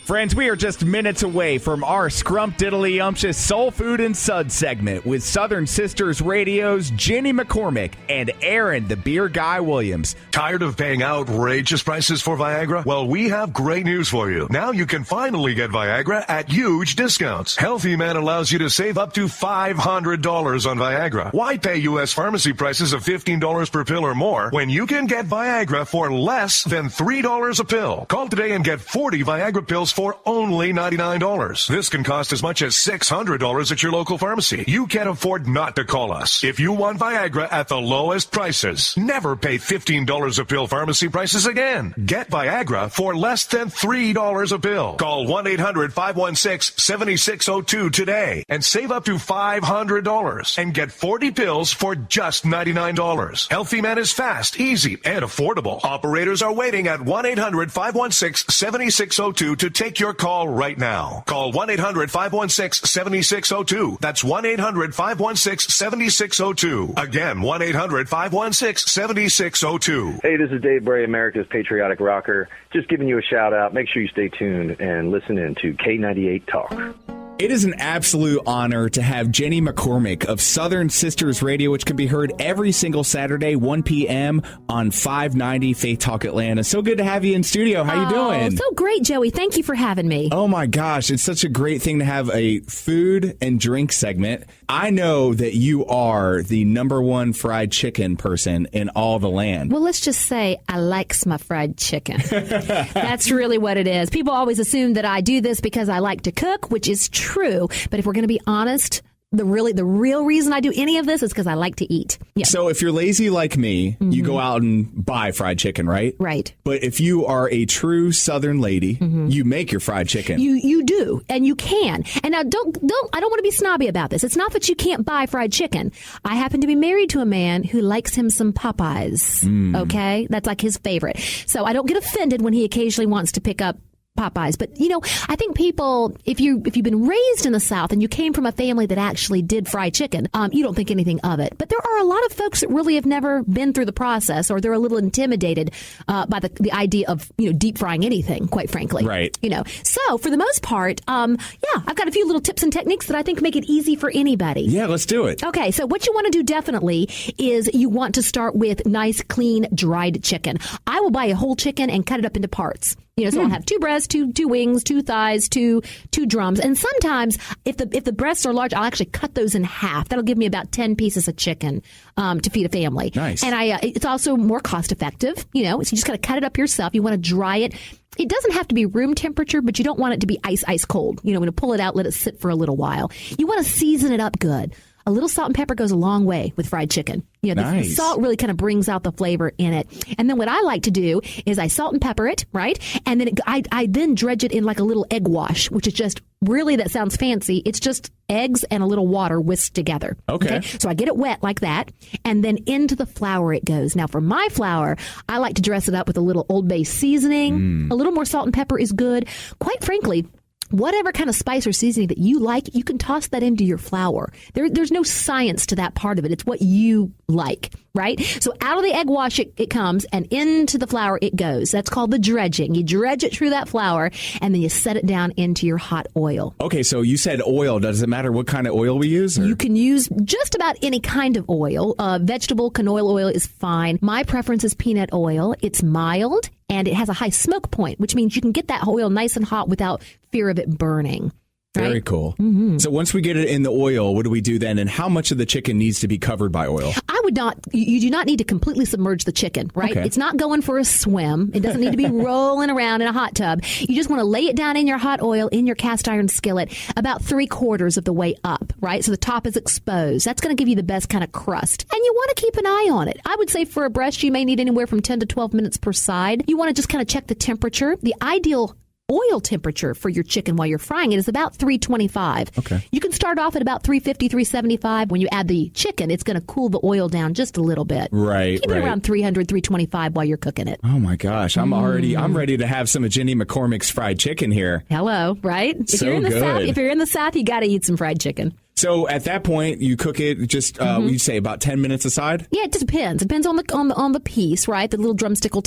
Friends, we are just minutes away from our scrumptiddly-umptious Soul Food and Suds segment with Southern Sisters Radio's Jenny McCormick and Aaron the Beer Guy Williams. Tired of paying outrageous prices for Viagra? Well, we have great news for you. Now you can finally get Viagra at huge discounts. Healthy Man allows you to save up to $500 on Viagra. Why pay U.S. pharmacy prices of $15 per pill or more when you can get Viagra for less than $3 a pill? Call today and get 40 Viagra pills for only $99. This can cost as much as $600 at your local pharmacy. You can't afford not to call us. If you want Viagra at the lowest prices, never pay $15 a pill pharmacy prices again. Get Viagra for less than $3 a pill. Call 1-800-516-7602 today and save up to $500 and get 40 pills for just $99. Healthy Man is fast, easy, and affordable. Operators are waiting at 1-800-516-7602 to take your call right now. Call 1-800-516-7602. That's 1-800-516-7602. Again, 1-800-516-7602. Hey, this is Dave Bray, America's Patriotic Rocker. Just giving you a shout out. Make sure you stay tuned and listen in to K98 Talk. It is an absolute honor to have Jenny McCormick of Southern Sisters Radio, which can be heard every single Saturday, 1 p.m. on 590 Faith Talk Atlanta. So good to have you in studio. How you doing? So great, Joey. Thank you for having me. Oh, my gosh. It's such a great thing to have a food and drink segment. I know that you are the number one fried chicken person in all the land. Well, let's just say I likes my fried chicken. That's really what it is. People always assume that I do this because I like to cook, which is true. But if we're going to be honest, the real reason I do any of this is because I like to eat. Yeah. So if you're lazy like me, you go out and buy fried chicken, right? Right. But if you are a true Southern lady, you make your fried chicken. You do, and you can. And now I don't want to be snobby about this. It's not that you can't buy fried chicken. I happen to be married to a man who likes him some Popeyes. Okay? That's like his favorite. So I don't get offended when he occasionally wants to pick up Popeyes. But, I think people, if you've been raised in the South and you came from a family that actually did fried chicken, you don't think anything of it. But there are a lot of folks that really have never been through the process, or they're a little intimidated by the idea of, deep frying anything, quite frankly. Right. So for the most part, I've got a few little tips and techniques that I think make it easy for anybody. Yeah, let's do it. Okay, so what you want to do definitely is you want to start with nice, clean, dried chicken. I will buy a whole chicken and cut it up into parts. So I'll have 2 breasts, two wings, 2 thighs, two drums. And sometimes if the breasts are large, I'll actually cut those in half. That'll give me about 10 pieces of chicken to feed a family. Nice. And it's also more cost effective, so you just got to cut it up yourself. You want to dry it. It doesn't have to be room temperature, but you don't want it to be ice cold. When to pull it out, let it sit for a little while. You want to season it up good. A little salt and pepper goes a long way with fried chicken. You know, the salt really kind of brings out the flavor in it. And then what I like to do is I salt and pepper it, right? And then I then dredge it in like a little egg wash, which is just really, that sounds fancy. It's just eggs and a little water whisked together. Okay. So I get it wet like that, and then into the flour it goes. Now, for my flour, I like to dress it up with a little Old Bay seasoning. A little more salt and pepper is good. Quite frankly, whatever kind of spice or seasoning that you like, you can toss that into your flour. There's no science to that part of it. It's what you like, right? So out of the egg wash it comes, and into the flour it goes. That's called the dredging. You dredge it through that flour, and then you set it down into your hot oil. Okay, so you said oil. Does it matter what kind of oil we use? Or? You can use just about any kind of oil. Vegetable canola oil is fine. My preference is peanut oil. It's mild, and it has a high smoke point, which means you can get that oil nice and hot without fear of it burning. Right? Very cool. So once we get it in the oil, what do we do then? And how much of the chicken needs to be covered by oil? You do not need to completely submerge the chicken, right? Okay. It's not going for a swim. It doesn't need to be rolling around in a hot tub. You just want to lay it down in your hot oil in your cast iron skillet about 3/4 of the way up, right? So the top is exposed. That's going to give you the best kind of crust. And you want to keep an eye on it. I would say for a breast, you may need anywhere from 10 to 12 minutes per side. You want to just kind of check the temperature. The ideal oil temperature for your chicken while you're frying it is about 325. Okay. You can start off at about 350, 375. When you add the chicken, it's going to cool the oil down just a little bit. Right. Keep it around 300, 325 while you're cooking it. Oh my gosh, I'm ready to have some of Jenny McCormick's fried chicken here. Hello, right? If you're in the South, you got to eat some fried chicken. So at that point, you cook it just, you say about 10 minutes aside? Yeah, it just depends. It depends on the piece, right? The little drumstick will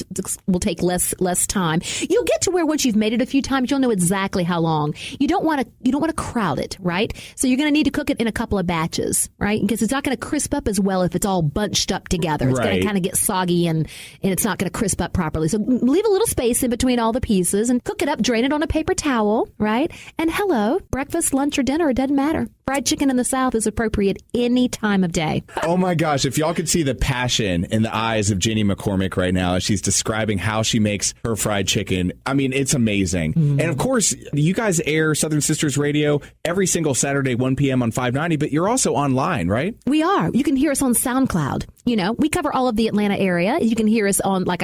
take less time. You'll get to where once you've made it a few times, you'll know exactly how long. You don't want to crowd it, right? So you're going to need to cook it in a couple of batches, right? Because it's not going to crisp up as well if it's all bunched up together. It's going to kind of get soggy and it's not going to crisp up properly. So leave a little space in between all the pieces and cook it up. Drain it on a paper towel, right? And hello, breakfast, lunch, or dinner, it doesn't matter. Fried chicken in the South is appropriate any time of day. Oh my gosh, if y'all could see the passion in the eyes of Jenny McCormick right now as she's describing how she makes her fried chicken. I mean, it's amazing. And of course, you guys air Southern Sisters Radio every single Saturday, 1 p.m. on 590, but you're also online, right? We are. You can hear us on SoundCloud. You know, we cover all of the Atlanta area. You can hear us on, like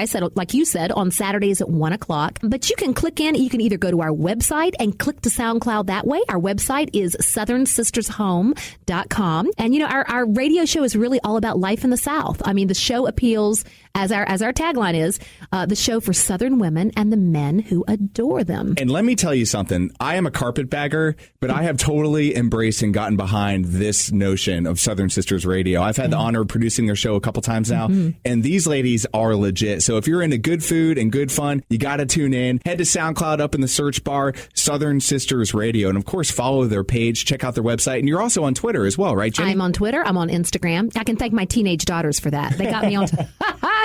you said, on Saturdays at 1 o'clock. But you can click in. You can either go to our website and click to SoundCloud that way. Our website is SouthernSistersHome.com. And, you know, our radio show is really all about life in the South. I mean, the show appeals, as our tagline is, the show for Southern women and the men who adore them. And let me tell you something. I am a carpetbagger, but I have totally embraced and gotten behind this notion of Southern Sisters Radio. I've had the honor of producing their show a couple times now, and these ladies are legit. So if you're into good food and good fun, you got to tune in. Head to SoundCloud up in the search bar, Southern Sisters Radio, and of course follow their page, check out their website, and you're also on Twitter as well, right, Jenny? I'm on Twitter. I'm on Instagram. I can thank my teenage daughters for that. They got me on.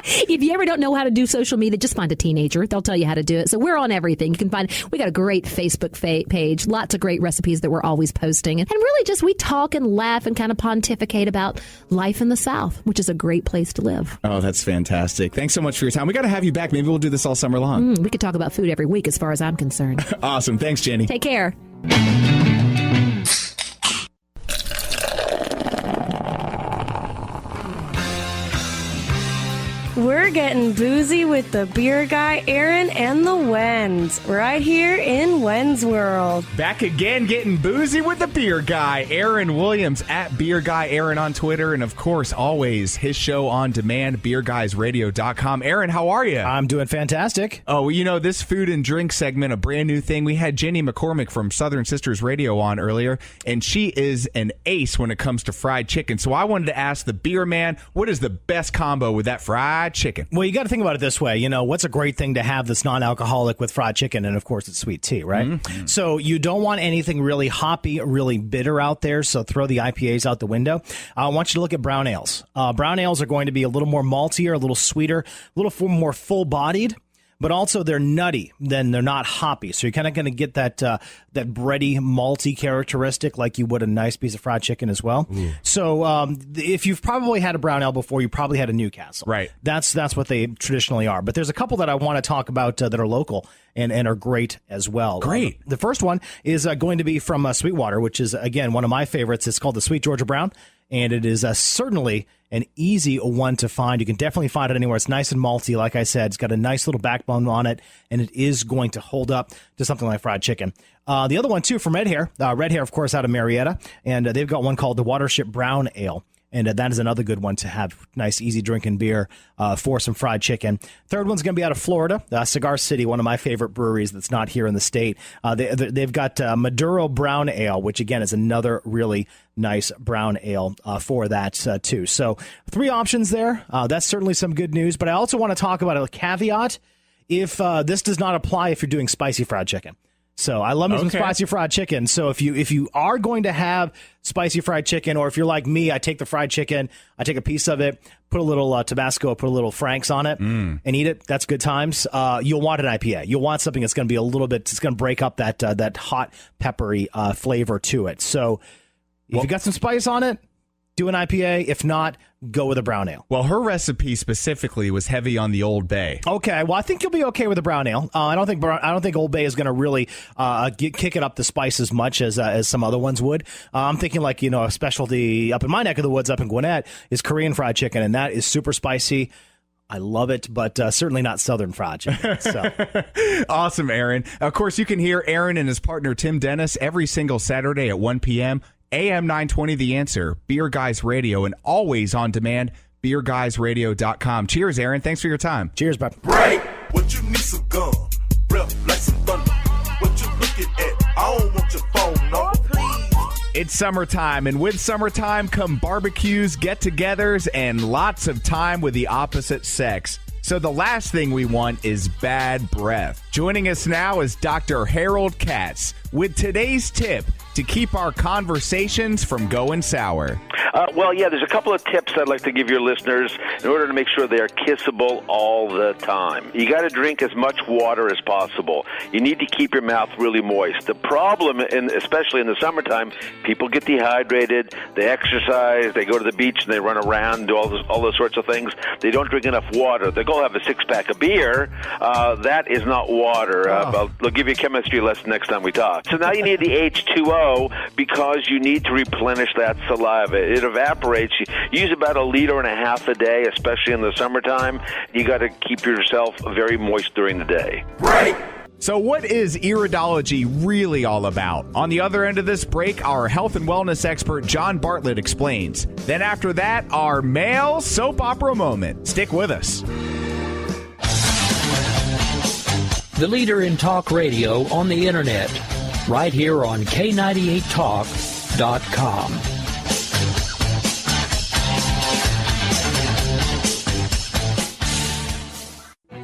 If you ever don't know how to do social media, just find a teenager. They'll tell you how to do it. So we're on everything. You can find, we got a great Facebook page, lots of great recipes that we're always posting. And really just we talk and laugh and kind of pontificate about life in the South, which is a great place to live. Oh, that's fantastic. Thanks so much for your time. We got to have you back. Maybe we'll do this all summer long. We could talk about food every week as far as I'm concerned. Awesome. Thanks, Jenny. Take care. We're getting boozy with the beer guy, Aaron, and the Wens, right here in Wen's World. Back again, getting boozy with the beer guy, Aaron Williams, at Beer Guy Aaron on Twitter, and of course, always his show on demand, beerguysradio.com. Aaron, how are you? I'm doing fantastic. Oh, well, you know, this food and drink segment, a brand new thing. We had Jenny McCormick from Southern Sisters Radio on earlier, and she is an ace when it comes to fried chicken. So I wanted to ask the beer man, what is the best combo with that fried chicken? Well, you got to think about it this way. You know, what's a great thing to have that's non-alcoholic with fried chicken? And of course, it's sweet tea, right? So you don't want anything really hoppy, really bitter out there. So throw the IPAs out the window. I want you to look at brown ales. Brown ales are going to be a little more maltier, a little sweeter, a little more full-bodied. But also they're nutty, then they're not hoppy. So you're kind of going to get that that bready, malty characteristic like you would a nice piece of fried chicken as well. So if you've probably had a brown ale before, you probably had a Newcastle. Right. That's what they traditionally are. But there's a couple that I want to talk about that are local and are great as well. Great. The first one is going to be from Sweetwater, which is, again, one of my favorites. It's called the Sweet Georgia Brown. and it is certainly an easy one to find. You can definitely find it anywhere. It's nice and malty. Like I said, it's got a nice little backbone on it, and it is going to hold up to something like fried chicken. The other one, too, from Red Hair, of course, out of Marietta, and they've got one called the Watership Brown Ale. And that is another good one to have. Nice, easy drinking beer for some fried chicken. Third one's going to be out of Florida, Cigar City, one of my favorite breweries that's not here in the state. They've got Maduro Brown Ale, which, again, is another really nice brown ale for that, too. So 3 options there. That's certainly some good news. But I also want to talk about a caveat if this does not apply if you're doing spicy fried chicken. So I love me some spicy fried chicken. So if you are going to have spicy fried chicken, or if you're like me, I take the fried chicken, I take a piece of it, put a little Tabasco, put a little Frank's on it, and eat it. That's good times. You'll want an IPA. You'll want something that's going to be a little bit. It's going to break up that hot peppery flavor to it. So if you got some spice on it, do an IPA. If not, go with a brown ale. Well, her recipe specifically was heavy on the Old Bay. Okay, well, I think you'll be okay with a brown ale. I don't think Old Bay is going to really kick it up the spice as much as some other ones would. I'm thinking like a specialty up in my neck of the woods, up in Gwinnett, is Korean fried chicken, and that is super spicy. I love it, but certainly not Southern fried chicken. So. Awesome, Aaron. Of course, you can hear Aaron and his partner Tim Dennis every single Saturday at 1 p.m. AM 920 The Answer, Beer Guys Radio, and always on demand, beerguysradio.com. Cheers, Aaron. Thanks for your time. Cheers, bud. Right. What you need some gum, breath like some thunder. What you looking at? I don't want your phone number, please. It's summertime, and with summertime come barbecues, get-togethers, and lots of time with the opposite sex. So the last thing we want is bad breath. Joining us now is Dr. Harold Katz with today's tip to keep our conversations from going sour. There's a couple of tips I'd like to give your listeners in order to make sure they are kissable all the time. You got to drink as much water as possible. You need to keep your mouth really moist. The problem, especially in the summertime, people get dehydrated, they exercise, they go to the beach and they run around, do all those sorts of things. They don't drink enough water. They go have a 6-pack of beer. That is not water. I'll give you a chemistry lesson next time we talk. So now you need the H2O because you need to replenish that saliva. It evaporates. You use about 1.5 liters a day, especially in the summertime. You got to keep yourself very moist during the day. Right. So what is iridology really all about? On the other end of this break, our health and wellness expert John Bartlett explains. Then after that, our male soap opera moment. Stick with us. The leader in talk radio on the internet, right here on K98Talk.com.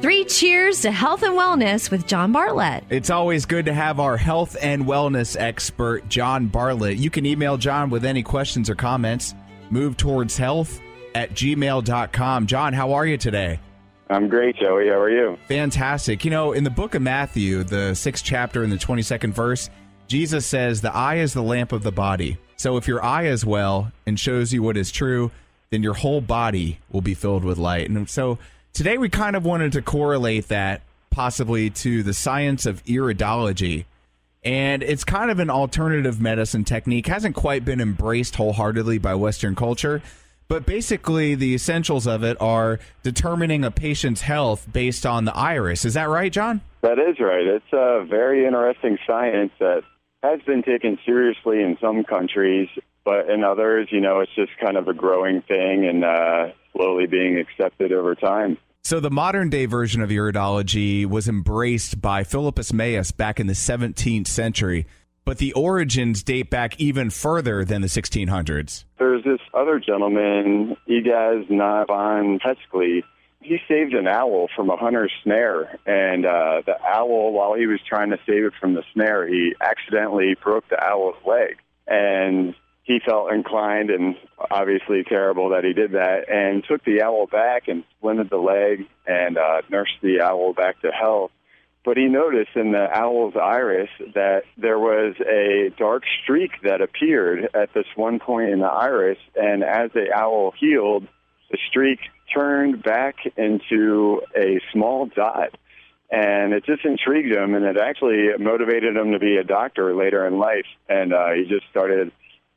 Three cheers to health and wellness with John Bartlett. It's always good to have our health and wellness expert, John Bartlett. You can email John with any questions or comments. movetowardshealth@gmail.com. John, how are you today? I'm great, Joey. How are you? Fantastic. In the book of Matthew, the 6th chapter and the 22nd verse, Jesus says the eye is the lamp of the body. So if your eye is well and shows you what is true, then your whole body will be filled with light. And so today we kind of wanted to correlate that possibly to the science of iridology. And it's kind of an alternative medicine technique. Hasn't quite been embraced wholeheartedly by Western culture. But basically the essentials of it are determining a patient's health based on the iris. Is that right, John? That is right. It's a very interesting science that has been taken seriously in some countries, but in others, it's just kind of a growing thing and slowly being accepted over time. So the modern-day version of iridology was embraced by Philippus Maeus back in the 17th century, but the origins date back even further than the 1600s. There's this other gentleman, Igaz Navan Pescli. He saved an owl from a hunter's snare, and the owl, while he was trying to save it from the snare, he accidentally broke the owl's leg. And he felt inclined, and obviously terrible that he did that, and took the owl back and splinted the leg and nursed the owl back to health. But he noticed in the owl's iris that there was a dark streak that appeared at this one point in the iris, and as the owl healed, the streak turned back into a small dot. And it just intrigued him, and it actually motivated him to be a doctor later in life. And he just started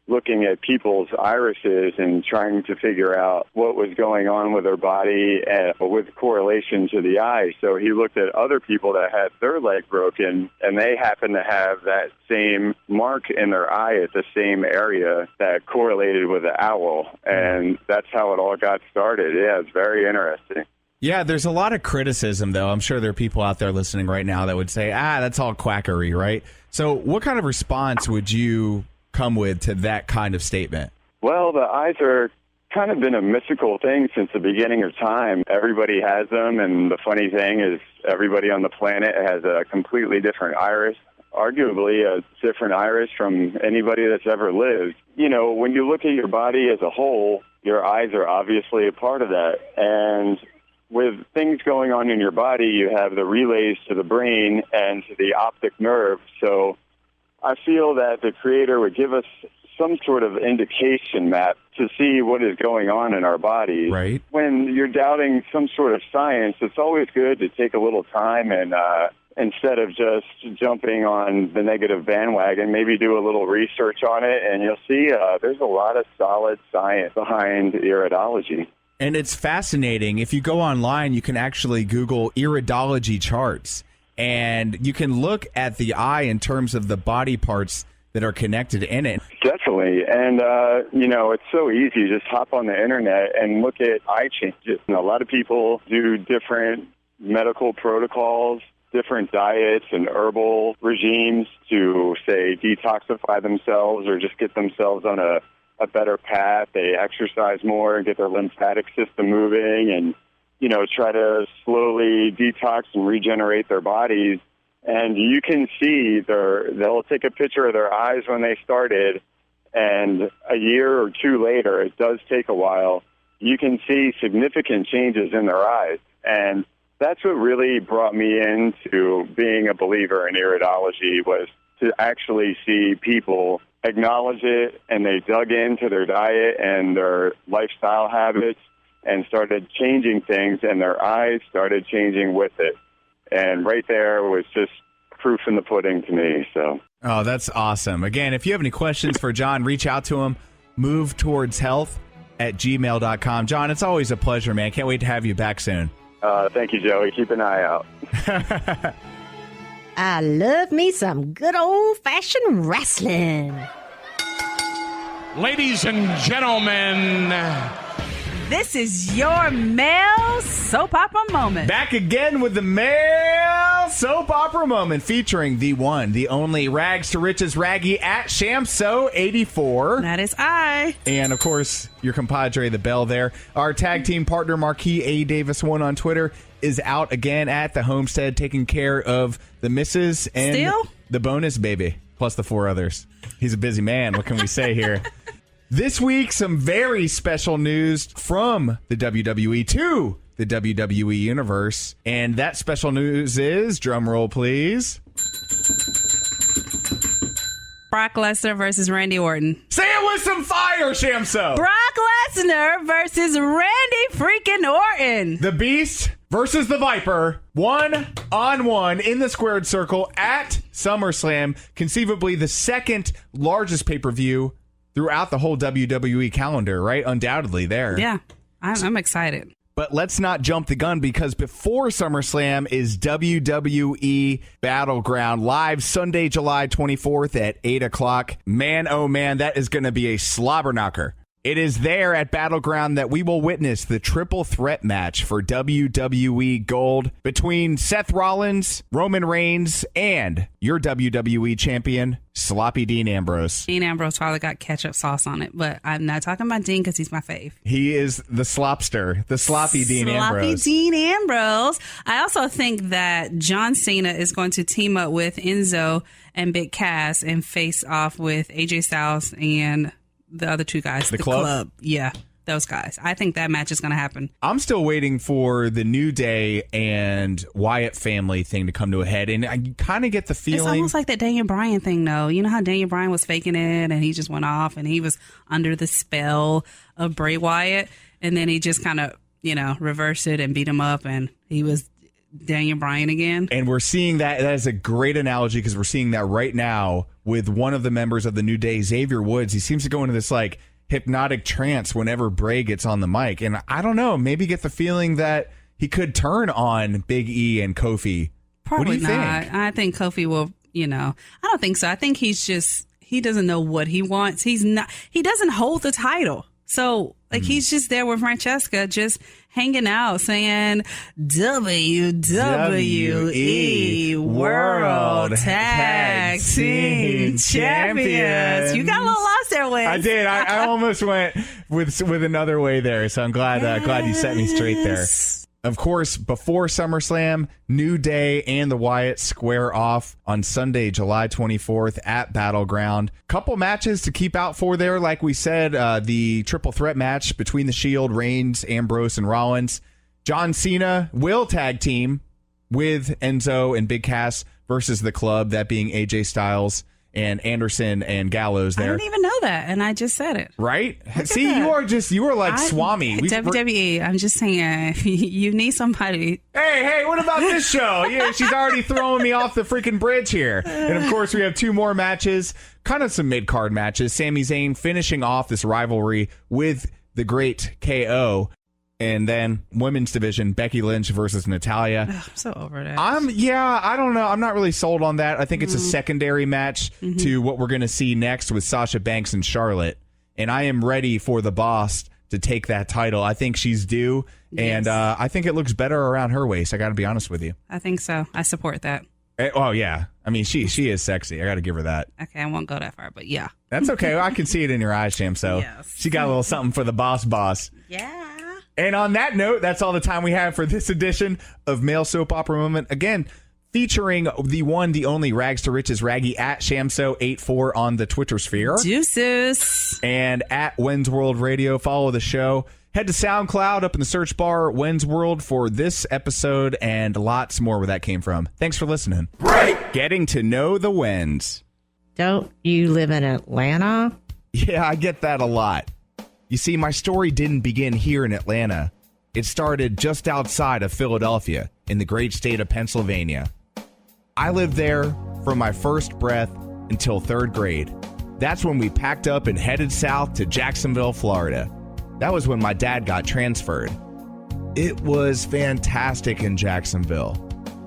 looking at people's irises and trying to figure out what was going on with their body and with correlation to the eye. So he looked at other people that had their leg broken, and they happened to have that same mark in their eye at the same area that correlated with the owl. And that's how it all got started. Yeah, it's very interesting. Yeah, there's a lot of criticism, though. I'm sure there are people out there listening right now that would say, that's all quackery, right? So what kind of response would you come with to that kind of statement? Well, the eyes are kind of been a mystical thing since the beginning of time. Everybody has them, and the funny thing is everybody on the planet has a completely different iris, arguably a different iris from anybody that's ever lived. You know, when you look at your body as a whole, your eyes are obviously a part of that. And with things going on in your body, you have the relays to the brain and to the optic nerve. So I feel that the Creator would give us some sort of indication map to see what is going on in our body. Right. When you're doubting some sort of science, it's always good to take a little time and instead of just jumping on the negative bandwagon, maybe do a little research on it, and you'll see there's a lot of solid science behind iridology. And it's fascinating. If you go online, you can actually Google iridology charts, and you can look at the eye in terms of the body parts that are connected in it. Definitely. And, it's so easy. Just hop on the internet and look at eye changes. And a lot of people do different medical protocols, different diets and herbal regimes to, say, detoxify themselves or just get themselves on a better path. They exercise more and get their lymphatic system moving and, try to slowly detox and regenerate their bodies. And you can see they'll take a picture of their eyes when they started, and a year or two later, it does take a while, you can see significant changes in their eyes. And that's what really brought me into being a believer in iridology, was to actually see people acknowledge it, and they dug into their diet and their lifestyle habits and started changing things, and their eyes started changing with it. And right there was just proof in the pudding to me. So. Oh, that's awesome. Again, if you have any questions for John, reach out to him. movetowardshealth@gmail.com. John, it's always a pleasure, man. Can't wait to have you back soon. Thank you, Joey. Keep an eye out. I love me some good old-fashioned wrestling. Ladies and gentlemen, this is your male soap opera moment. Back again with the male soap opera moment, featuring the one, the only Rags to Riches Ragge at Shamso84. That is I. And, of course, your compadre, the Bell there. Our tag team partner, Marquis A. Davis1 on Twitter, is out again at the homestead taking care of the missus and the bonus baby, plus the 4 others. He's a busy man. What can we say here? This week, some very special news from the WWE to the WWE Universe. And that special news is, drum roll please, Brock Lesnar versus Randy Orton. Say it with some fire, Shamso. Brock Lesnar versus Randy freaking Orton. The Beast versus the Viper, 1-on-1 in the squared circle at SummerSlam, conceivably the second largest pay-per-view throughout the whole WWE calendar, right? Undoubtedly there. Yeah, I'm excited. But let's not jump the gun, because before SummerSlam is WWE Battleground, live Sunday, July 24th at 8 o'clock. Man, oh man, that is going to be a slobber knocker. It is there at Battleground that we will witness the triple threat match for WWE Gold between Seth Rollins, Roman Reigns, and your WWE champion, Sloppy Dean Ambrose. Dean Ambrose probably got ketchup sauce on it, but I'm not talking about Dean because he's my fave. He is the slopster, the Sloppy Dean Ambrose. Sloppy Dean Ambrose. I also think that John Cena is going to team up with Enzo and Big Cass and face off with AJ Styles and the other 2 guys. The club? Yeah, those guys. I think that match is going to happen. I'm still waiting for the New Day and Wyatt family thing to come to a head, and I kind of get the feeling... It's almost like that Daniel Bryan thing, though. You know how Daniel Bryan was faking it, and he just went off, and he was under the spell of Bray Wyatt, and then he just kind of, reversed it and beat him up, and he was Daniel Bryan again. And we're seeing that. That is a great analogy, because we're seeing that right now with one of the members of the New Day, Xavier Woods. He seems to go into this like hypnotic trance whenever Bray gets on the mic. And I don't know, maybe get the feeling that he could turn on Big E and Kofi. Probably what do you not. think? I think Kofi will, I don't think so. I think he doesn't know what he wants. He doesn't hold the title. So, he's just there with Francesca, just hanging out, saying WWE World Tag Team Champions. You got a little lost there, Wes. I did. I almost went with another way there. So I'm glad you set me straight there. Of course, before SummerSlam, New Day and the Wyatts square off on Sunday, July 24th at Battleground. Couple matches to keep out for there. Like we said, the triple threat match between the Shield, Reigns, Ambrose, and Rollins. John Cena will tag team with Enzo and Big Cass versus the Club, that being AJ Styles and Anderson and Gallows there. I didn't even know that, and I just said it. Right? See, you are like Swami. WWE, I'm just saying, you need somebody. Hey, what about this show? Yeah, she's already throwing me off the freaking bridge here. And of course, we have 2 more matches, kind of some mid-card matches. Sami Zayn finishing off this rivalry with the great KO. And then women's division, Becky Lynch versus Natalya. Ugh, I'm so over that. I don't know. I'm not really sold on that. I think it's a secondary match to what we're going to see next with Sasha Banks and Charlotte. And I am ready for the boss to take that title. I think she's due. And I think it looks better around her waist. I got to be honest with you. I think so. I support that. Oh, yeah. I mean, she is sexy. I got to give her that. Okay, I won't go that far, but yeah. That's okay. I can see it in your eyes, Sham. So she got a little something for the boss. Yeah. And on that note, that's all the time we have for this edition of Male Soap Opera Moment. Again, featuring the one, the only Rags to Riches Raggy at Shamso84 on the Twitter sphere. Deuces. And at When's World Radio. Follow the show. Head to SoundCloud up in the search bar, When's World, for this episode and lots more where that came from. Thanks for listening. Break! Getting to know the Wens. Don't you live in Atlanta? Yeah, I get that a lot. You see, my story didn't begin here in Atlanta. It started just outside of Philadelphia in the great state of Pennsylvania. I lived there from my first breath until 3rd grade. That's when we packed up and headed south to Jacksonville, Florida. That was when my dad got transferred. It was fantastic in Jacksonville.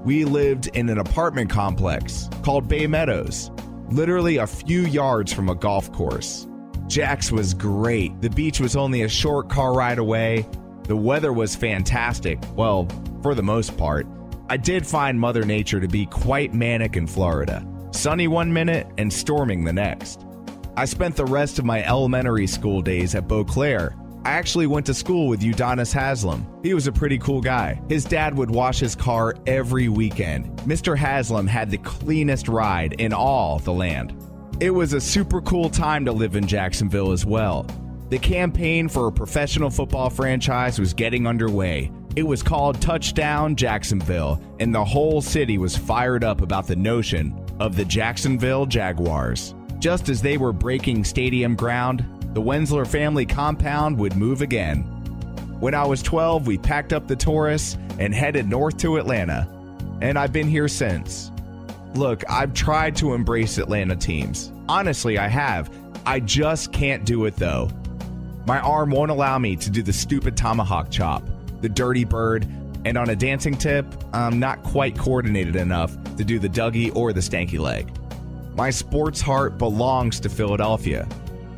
We lived in an apartment complex called Bay Meadows, literally a few yards from a golf course. Jax was great. The beach was only a short car ride away. The weather was fantastic. Well, for the most part. I did find Mother Nature to be quite manic in Florida. Sunny one minute and storming the next. I spent the rest of my elementary school days at Beauclair. I actually went to school with Udonis Haslam. He was a pretty cool guy. His dad would wash his car every weekend. Mr. Haslam had the cleanest ride in all the land. It was a super cool time to live in Jacksonville as well. The campaign for a professional football franchise was getting underway. It was called Touchdown Jacksonville, and the whole city was fired up about the notion of the Jacksonville Jaguars. Just as they were breaking stadium ground, the Wensler family compound would move again. When I was 12, we packed up the Taurus and headed north to Atlanta, and I've been here since. Look, I've tried to embrace Atlanta teams. Honestly, I have. I just can't do it, though. My arm won't allow me to do the stupid tomahawk chop, the dirty bird, and on a dancing tip, I'm not quite coordinated enough to do the Dougie or the stanky leg. My sports heart belongs to Philadelphia.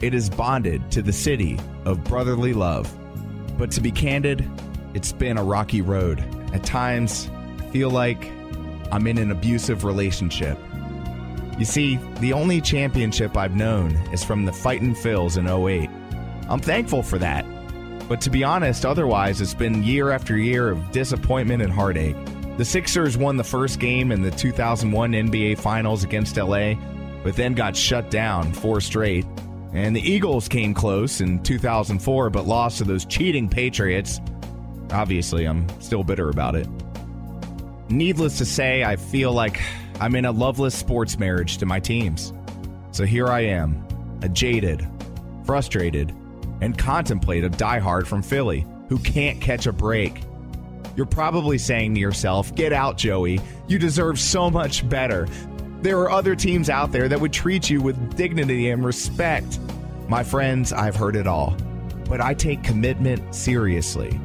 It is bonded to the city of brotherly love. But to be candid, it's been a rocky road. At times, I feel like I'm in an abusive relationship. You see, the only championship I've known is from the Fightin' Phils in 08. I'm thankful for that. But to be honest, otherwise, it's been year after year of disappointment and heartache. The Sixers won the first game in the 2001 NBA Finals against LA, but then got shut down 4 straight. And the Eagles came close in 2004, but lost to those cheating Patriots. Obviously, I'm still bitter about it. Needless to say, I feel like I'm in a loveless sports marriage to my teams. So here I am, a jaded, frustrated, and contemplative diehard from Philly who can't catch a break. You're probably saying to yourself, get out, Joey. You deserve so much better. there are other teams out there that would treat you with dignity and respect. My friends, I've heard it all, but I take commitment seriously.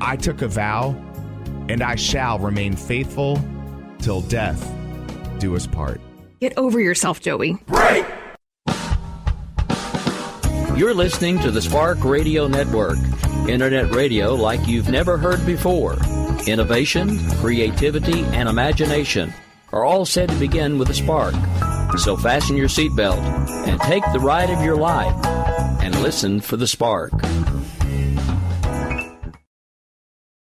I took a vow, and I shall remain faithful till death do us part. Get over yourself, Joey. Break! You're listening to the Spark Radio Network, internet radio like you've never heard before. Innovation, creativity, and imagination are all said to begin with a spark. So fasten your seatbelt and take the ride of your life and listen for the spark.